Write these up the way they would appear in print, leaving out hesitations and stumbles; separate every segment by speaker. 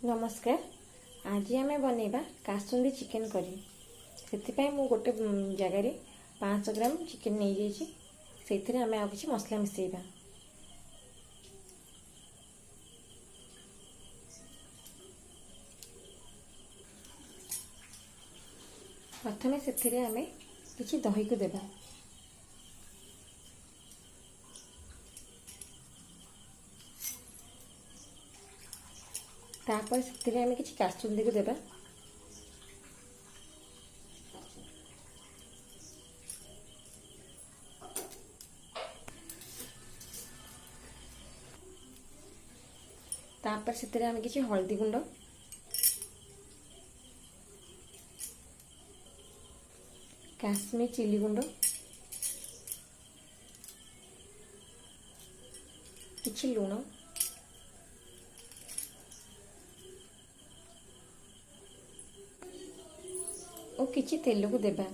Speaker 1: नमस्कार। आज आम बनइबा कासुंदी चिकेन करी से मु गोटे जगार 500 ग्राम चिकेन नहीं जाइए से आम आ कि मसला मिसेबा। प्रथम से आम कि दही को देबा। तापर से आम कि कासुंदी को देबा। तापर से आम कि हल्दी गुंड, काश्मीर चिली गुंड, किछि लुण और किछि तेल को देबा।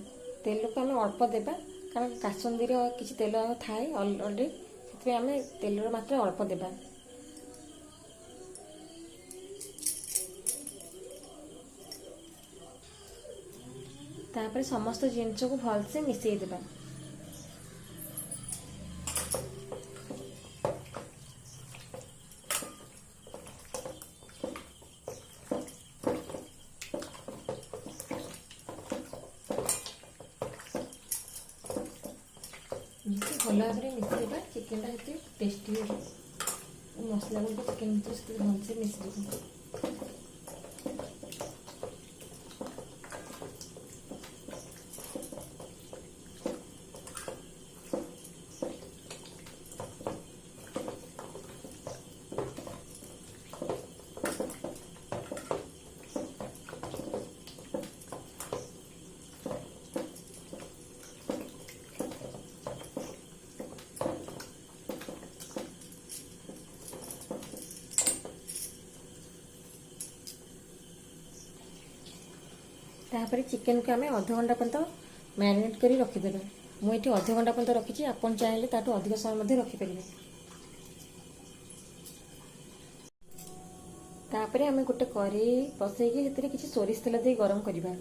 Speaker 1: तेल को आम अल्प देबा कारण कासुंदी किछि तेल थाए ऑलरेडी से आम तेल मात्रा अल्प देबा। तापर समस्त जिनस को भलसे मिसई देबा। भल भाव में मिसेबा चिकेन टा टेस्टी हो मसला गुड चिकेन भलसे मिसई। तापर चिकेन को आम अध घंटा पर्यंत मैरिनेट कर रखीदे। मुझे अध घंटा पर्यंत रखी। आपन चाहिए ताठू अधिक समय रखिपारे। तापर आम गोटे कढ़ई बसईकि किसी सोरिष तेल दे गरम करवा।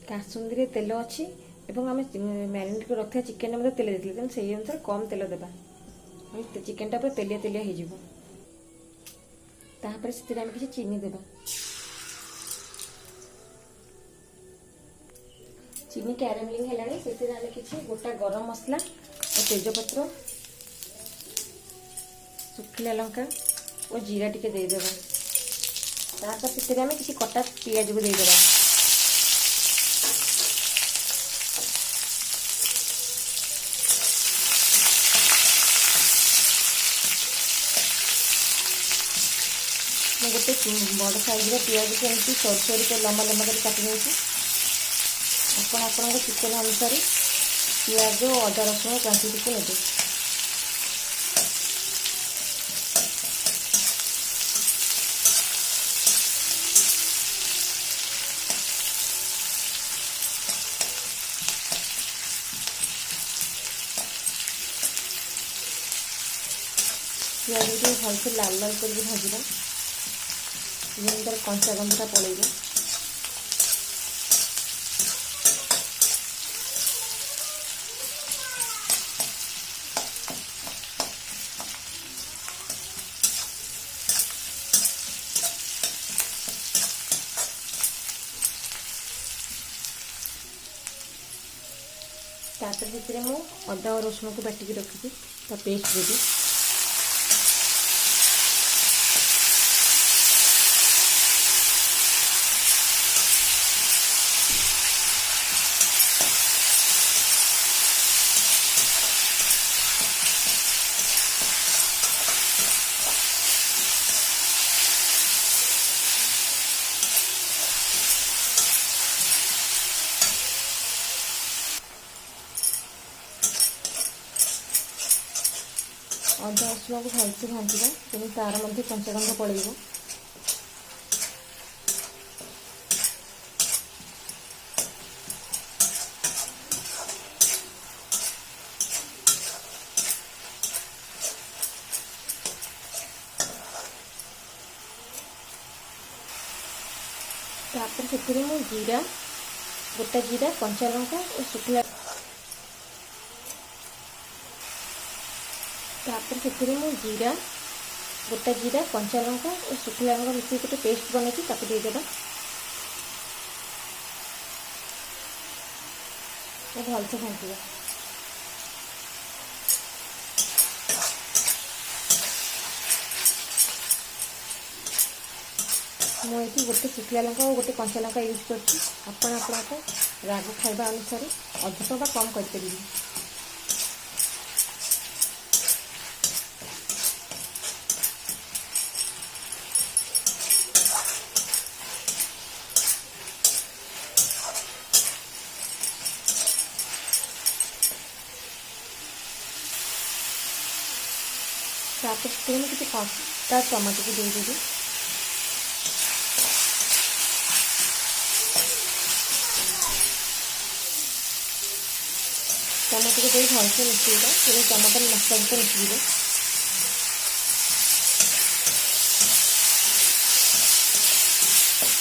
Speaker 1: कासुंदी तेल अच्छी एवं आम मैरिनेट कर रखा चिकेन में तेल देते तेनाली से अनुसार कम तेल देवा। चिकेन टा पूरा तेलिया तेलिया हो। तापर से आम किसी चीनी देवा। चीनी कैरामेलिंग है से आम किसी गोटा गरम मसला और तेजपत्र, सुखिला लंका और जीरा टिके देदेबा। तापर से आम किसी कटा पियाज को देदेबा। गोटे बड़ साइज पियाज को एमती सर लंबा लंबा कर काटी नहीं। आपण चिकेन अनुसार पियाज अदा रसुण क्वांटिटी को नेबे। पियाज को भलसे लाल लाल कर भाजवा तार कंचा गंधटा पड़ेब। तापर से मु अदा और रसुण को बाटिकी रखी पेस्ट देवी। अदा रसुण को भलसे भाजवा तेणु तार कंचा गंध पड़ेगा। तापर से मु जीरा गोटा जीरा कंचा लंका और शुखला तापर से मु जीरा गोटा जीरा कंचा लंका और शुखला लंका मिसी गोटे पेस्ट बन देदेबा भलसे घाटिबा। मुझे गोटे शुखला लंका और गोटे कंचा लंका यूज कर राग खाइबा अनुसार अधिक बा कम कर किसी कटा टमाटो को देदेवी। टमाटो को दे भलसे मिसेगा तेज टमाटर मसला सहित मिसवे।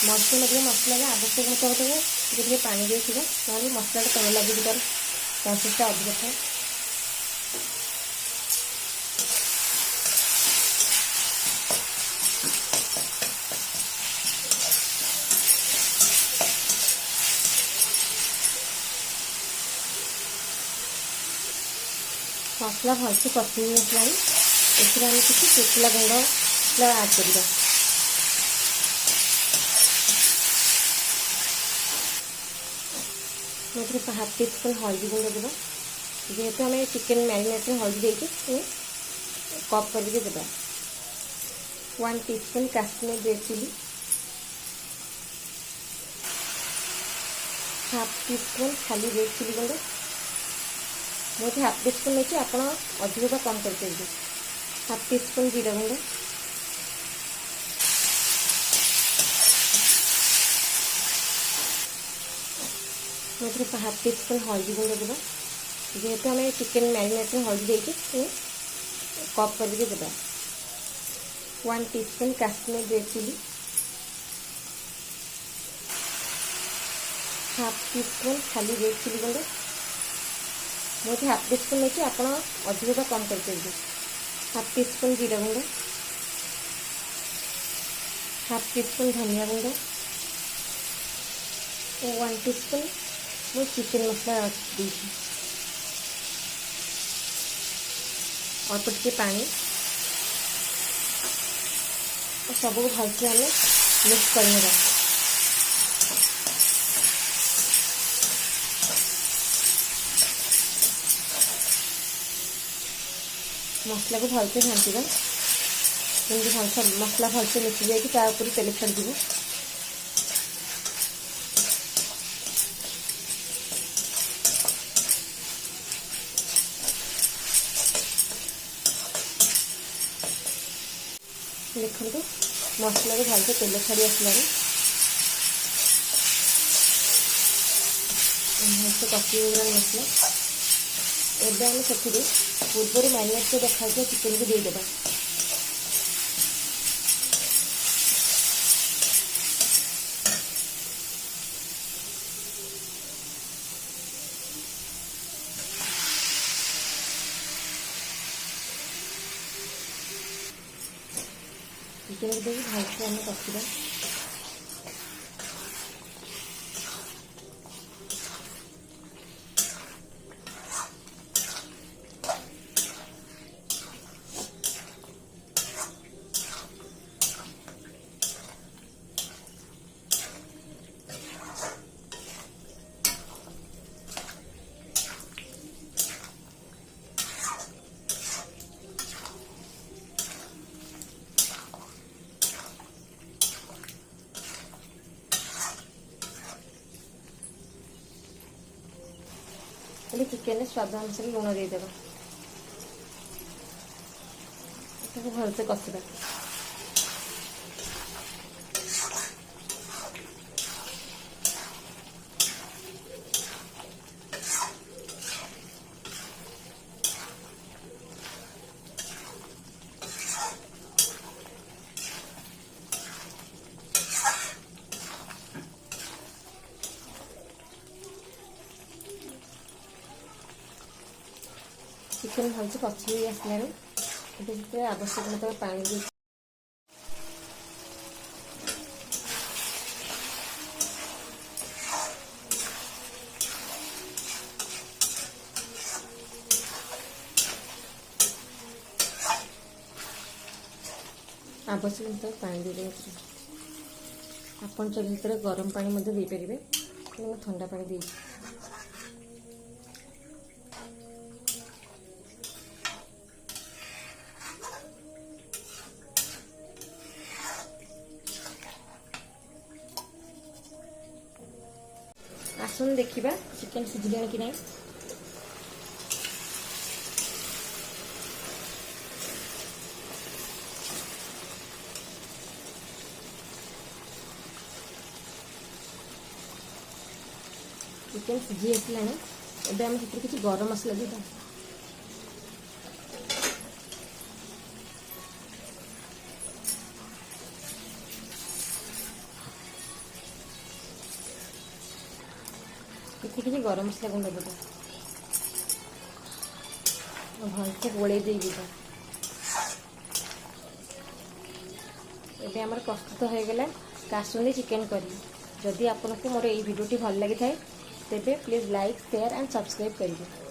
Speaker 1: मर्च लगे मसला आवश्यक मुताबिक पानी देगा ना मसला तल लगे तार चांसेसटा अधिक था। मसला भलसे कषि आसला इसमें आम किसी शुखला गुंड आड कर हाफ टी स्पून हल्दी गुंड देवा जेहेतु आम चिकेन मैरिनेट में हल्दी देके कप करके देवा। 1 teaspoon Kashmir red chilli half teaspoon खाली रेड चिली गुंड मुझे हाफ टी स्पून लेकिन आप अधिक कम करके हाफ टी स्पून जीरा गुंड मुझे हाफ टी स्पून हल्दी गुंड देवा जेहेतु आम चिकेन मैरिनेट में हल्दी देके कप करके देवा। 1 teaspoon Kashmir red chilli half teaspoon खाली रेड चिली गुंड मुझे हाफ टी स्पून लेकिन आप अधिक कम करके हाफ टी स्पून जीरा गुंड हाफ टी स्पून धनिया गुंड और 1 टीस्पून मैं चिकेन मसला दी अल्प टे पानी और सबको भलसे आम मिक्स कर मसला को भलसे घाटिबा जमी मसला भलसे मिसी जाए तेल छाड़ देखो मसला को भलसे तेल छाड़ी आसला कषि मसला एवं आम से पूर्व मैरिनेट को देखा चिकेन को देदेबा। चिकेन को देखिए भलसे आम कषा चिकेन स्वाद अनुसार लुण देदेबा भलसे कषा। चिकेन भलसे कषि आसलानी ये आवश्यक मतलब पानी दे आवश्यक मतलब पानी दे आपन चलिए गरम पानी दे पारे ठंडा पानी दे आसन देखिबा चिकेन सिझिलानी कि नहीं। चिकेन सिझी आसलानी एबे हम किसी गरम मसला देबा किसी गरम मसला गुंड देबा भलसे गोले देबा एबे हमर प्रस्तुत हो गला कासुंदी चिकेन करी। जदि आपको मोर ये वीडियोटी भल लगी थाए तेबे please like share and subscribe करिए।